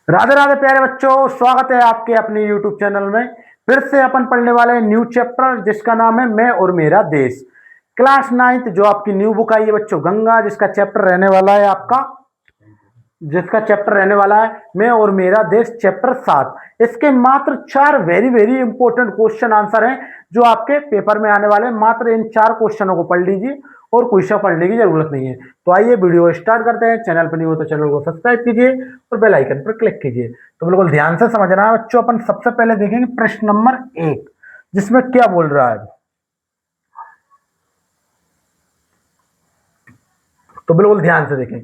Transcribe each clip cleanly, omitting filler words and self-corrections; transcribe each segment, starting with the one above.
राधे राधे प्यारे बच्चों, स्वागत है आपके अपने YouTube चैनल में। फिर से अपन पढ़ने वाले हैं न्यू चैप्टर जिसका नाम है मैं और मेरा देश। क्लास 9th जो आपकी न्यू बुक आई है बच्चों, गंगा, जिसका चैप्टर रहने वाला है मैं और मेरा देश चैप्टर 7। इसके मात्र 4 very very important question answer हैं जो आपके पेपर में आने वाले हैं। मात्र इन 4 क्वेश्चनों को पढ़ लीजिए और क्वेश्चन पढ़ने की जरूरत नहीं है। तो आइए वीडियो स्टार्ट करते हैं। चैनल पर नहीं हो तो चैनल को सब्सक्राइब कीजिए और बेल आइकन पर क्लिक कीजिए। तो बिल्कुल ध्यान से समझना है बच्चों। अपन सबसे पहले देखेंगे प्रश्न नंबर 1, जिसमें क्या बोल रहा है। तो बिल्कुल ध्यान से देखें।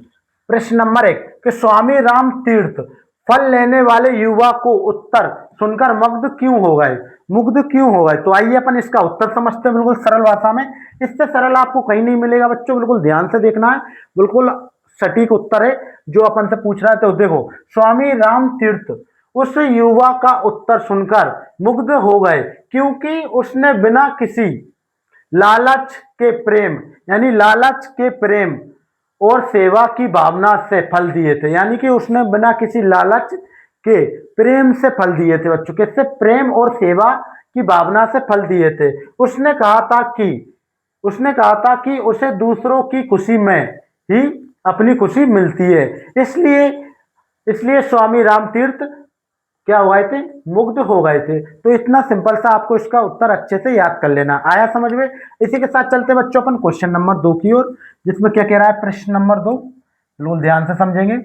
प्रश्न नंबर 1 कि स्वामी राम तीर्थ फल लेने वाले युवा को उत्तर सुनकर मुग्ध क्यों हो गए। तो आइए अपन इसका उत्तर समझते हैं बिल्कुल सरल भाषा में। इससे सरल आपको कहीं नहीं मिलेगा बच्चों, बिल्कुल ध्यान से देखना है। बिल्कुल सटीक उत्तर है जो अपन से पूछ रहा है। तो देखो, स्वामी राम तीर्थ उस युवा का उत्तर सुनकर मुग्ध हो गए क्योंकि उसने बिना किसी लालच के प्रेम लालच के प्रेम और सेवा की भावना से फल दिए थे। यानी कि उसने बिना किसी लालच के प्रेम से फल दिए थे बच्चों। किससे? प्रेम और सेवा की भावना से फल दिए थे। उसने कहा था कि उसे दूसरों की खुशी में ही अपनी खुशी मिलती है। इसलिए इसलिए स्वामी राम तीर्थ क्या हो गए थे? मुग्ध हो गए थे। तो इतना सिंपल सा आपको इसका उत्तर अच्छे से याद कर लेना। आया समझ में? इसी के साथ चलते बच्चों अपन क्वेश्चन नंबर 2 की ओर, जिसमें क्या कह रहा है प्रश्न नंबर 2। बिल्कुल ध्यान से समझेंगे।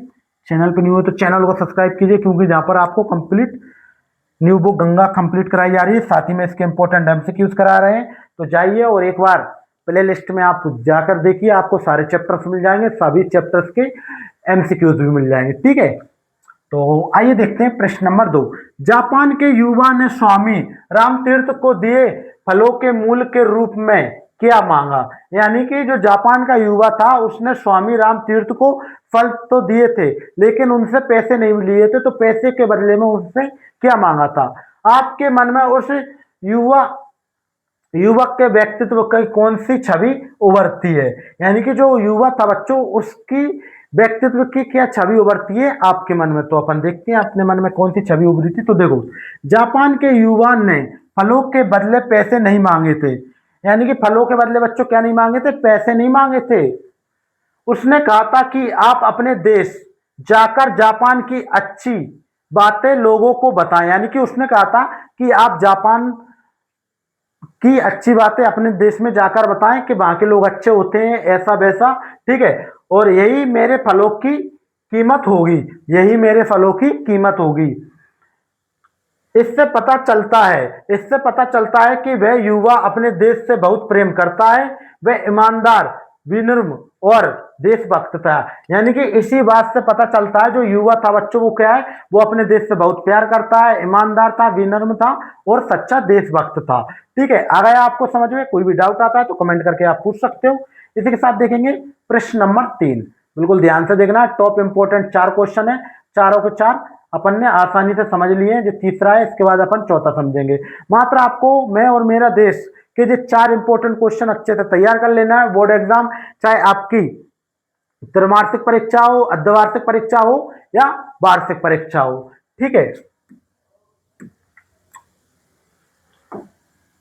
चैनल पर नहीं हो तो चैनल को सब्सक्राइब कीजिए, क्योंकि जहां पर आपको complete new book Ganga complete कराई जा रही है, साथ ही में इसके इंपॉर्टेंट एमसीक्यूज करा रहे हैं। तो जाइए और एक बार प्ले लिस्ट में आप जाकर देखिए, आपको सारे चैप्टर्स मिल जाएंगे, सभी चैप्टर्स के एमसीक्यूज भी मिल जाएंगे। ठीक है, तो आइए देखते हैं प्रश्न नंबर 2। जापान के युवा ने स्वामी रामतीर्थ को दिए फलों के मूल के रूप में क्या मांगा। यानी कि जो जापान का युवा था उसने स्वामी रामतीर्थ को फल तो दिए थे, लेकिन उनसे पैसे नहीं लिए थे। तो पैसे के बदले में उनसे क्या मांगा था? आपके मन में उस युवा युवक के व्यक्तित्व की कौन सी छवि उभरती है? यानी कि जो युवा था बच्चों, उसकी व्यक्तित्व की क्या छवि उभरती है आपके मन में? तो अपन देखते हैं अपने मन में कौन सी छवि उभरी थी। तो देखो, जापान के युवा ने फलों के बदले पैसे नहीं मांगे थे। यानी कि फलों के बदले बच्चों क्या नहीं मांगे थे? पैसे नहीं मांगे थे। उसने कहा था कि आप अपने देश जाकर जापान की अच्छी बातें लोगों को बताएं। यानी कि उसने कहा था कि आप जापान की अच्छी बातें अपने देश में जाकर बताएं कि वहां के लोग अच्छे होते हैं, ऐसा वैसा। ठीक है, और यही मेरे फलों की कीमत होगी। इससे पता चलता है कि वह युवा अपने देश से बहुत प्रेम करता है। वह ईमानदार, विनम्र और देशभक्त था। यानी कि इसी बात से पता चलता है जो युवा था बच्चों, वो क्या है? वो अपने देश से बहुत प्यार करता है, ईमानदार था, विनम्र था और सच्चा देशभक्त था। ठीक है, अगर आपको समझ में कोई भी डाउट आता है तो कमेंट करके आप पूछ सकते हो। इसी के साथ देखेंगे प्रश्न नंबर 3। बिल्कुल ध्यान से देखना, टॉप इंपोर्टेंट 4 क्वेश्चन है, चारों के चार अपन ने आसानी से समझ लिए। जो तीसरा है इसके बाद अपन चौथा समझेंगे। मात्र आपको मैं और मेरा देश के जो 4 इंपोर्टेंट क्वेश्चन अच्छे से तैयार कर लेना है। बोर्ड एग्जाम चाहे आपकी त्रैमासिक परीक्षा हो, अर्धवार्षिक परीक्षा हो या वार्षिक परीक्षा हो। ठीक है,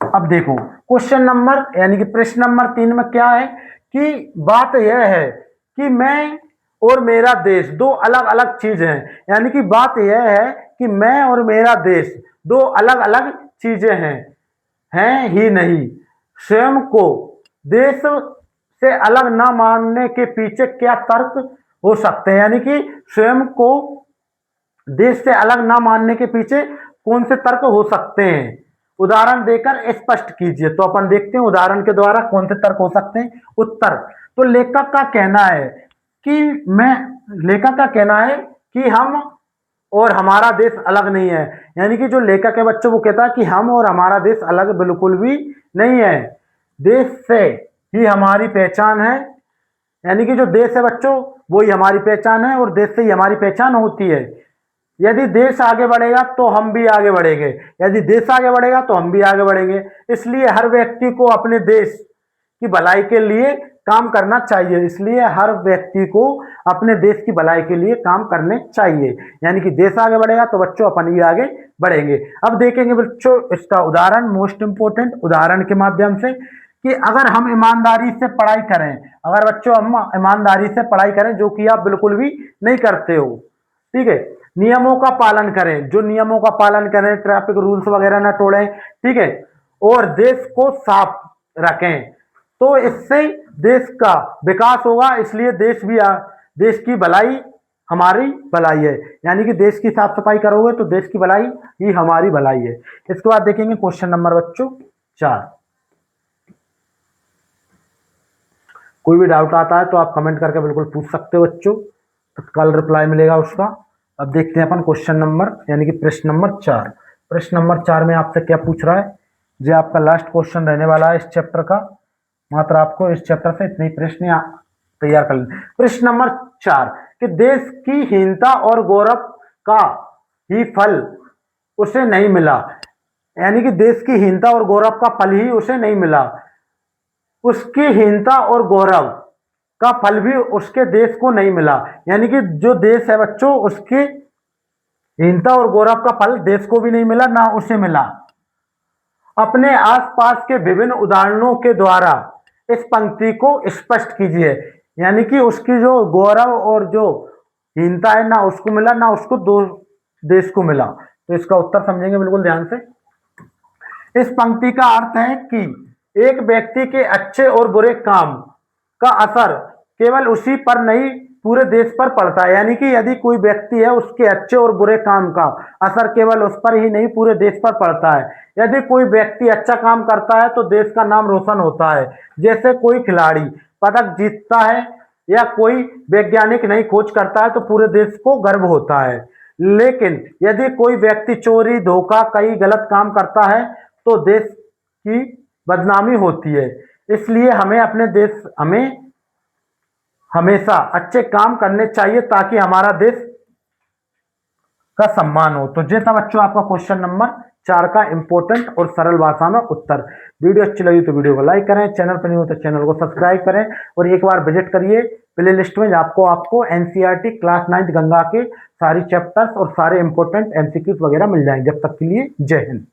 अब देखो क्वेश्चन नंबर यानी कि प्रश्न नंबर 3 में क्या है कि बात यह है कि मैं और मेरा देश दो अलग अलग चीज हैं। यानी कि बात यह है कि मैं और मेरा देश दो अलग अलग चीजें हैं ही नहीं। स्वयं को देश से अलग ना मानने के पीछे क्या तर्क हो सकते हैं? यानी कि स्वयं को देश से अलग ना मानने के पीछे कौन से तर्क हो सकते हैं? उदाहरण देकर स्पष्ट कीजिए। तो अपन देखते हैं उदाहरण के द्वारा कौन से तर्क हो सकते हैं। उत्तर, तो लेखक का कहना है कि हम और हमारा देश अलग नहीं है। यानी कि जो लेखक है बच्चों, वो कहता है कि हम और हमारा देश अलग बिल्कुल भी नहीं है, देश से ही हमारी पहचान है। यानी कि जो देश है बच्चों, वो ही हमारी पहचान है और देश से ही हमारी पहचान होती है। यदि देश आगे बढ़ेगा तो हम भी आगे बढ़ेंगे, यदि देश आगे बढ़ेगा तो हम भी आगे बढ़ेंगे। इसलिए हर व्यक्ति को अपने देश की भलाई के लिए काम करना चाहिए। इसलिए हर व्यक्ति को अपने देश की भलाई के लिए काम करने चाहिए, यानी कि देश आगे बढ़ेगा तो बच्चों अपन भी आगे बढ़ेंगे। अब देखेंगे बच्चों इसका उदाहरण, मोस्ट इंपोर्टेंट उदाहरण के माध्यम से, कि अगर हम ईमानदारी से पढ़ाई करें, अगर बच्चों हम ईमानदारी से पढ़ाई करें, जो कि आप बिल्कुल भी नहीं करते हो, ठीक है, नियमों का पालन करें, जो नियमों का पालन करें, ट्रैफिक रूल्स वगैरह ना तोड़ें, ठीक है, और देश को साफ रखें, तो इससे देश का विकास होगा। इसलिए देश की भलाई हमारी भलाई है, यानी कि देश की साफ सफाई करोगे तो देश की भलाई ही हमारी भलाई है। इसके बाद देखेंगे क्वेश्चन नंबर बच्चों 4। कोई भी डाउट आता है तो आप कमेंट करके बिल्कुल पूछ सकते हो बच्चों, तो कल रिप्लाई मिलेगा उसका। अब देखते हैं अपन क्वेश्चन नंबर यानी कि प्रश्न नंबर 4। प्रश्न नंबर 4 में आपसे क्या पूछ रहा है, जो आपका लास्ट क्वेश्चन रहने वाला है इस चैप्टर का, मात्र आपको इस चैप्टर से इतने प्रश्न तैयार कर लें। प्रश्न नंबर 4 कि देश की हीनता और गौरव का ही फल उसे नहीं मिला, यानी कि देश की हीनता और गौरव का फल ही उसे नहीं मिला, उसकी हीनता और गौरव का फल भी उसके देश को नहीं मिला, यानी कि जो देश है बच्चों उसकी हीनता और गौरव का फल देश को भी नहीं मिला, ना उसे मिला। अपने आसपास के विभिन्न उदाहरणों के द्वारा इस पंक्ति को स्पष्ट कीजिए, यानी कि उसकी जो गौरव और जो हीनता है ना उसको मिला, ना उसको दो देश को मिला। तो इसका उत्तर समझेंगे बिल्कुल ध्यान से। इस पंक्ति का अर्थ है कि एक व्यक्ति के अच्छे और बुरे काम का असर केवल उसी पर नहीं पूरे देश पर पड़ता है, यानी कि यदि कोई व्यक्ति है उसके अच्छे और बुरे काम का असर केवल उस पर ही नहीं पूरे देश पर पड़ता है। यदि कोई व्यक्ति अच्छा काम करता है तो देश का नाम रोशन होता है, जैसे कोई खिलाड़ी पदक जीतता है या कोई वैज्ञानिक नई खोज करता है तो पूरे देश को गर्व होता है। लेकिन यदि कोई व्यक्ति चोरी, धोखा, कई गलत काम करता है तो देश की बदनामी होती है। इसलिए हमें हमेशा अच्छे काम करने चाहिए ताकि हमारा देश का सम्मान हो। तो ये था बच्चों आपका क्वेश्चन नंबर 4 का इंपॉर्टेंट और सरल भाषा में उत्तर। वीडियो अच्छी लगी तो वीडियो को लाइक करें, चैनल पर नहीं हो तो चैनल को सब्सक्राइब करें और एक बार विजिट करिए प्ले लिस्ट में, आपको एनसीईआरटी क्लास 9 गंगा के सारी चैप्टर्स और सारे इंपॉर्टेंट एमसीक्यूज वगैरह मिल जाएंगे। जब तक के लिए जय हिंद।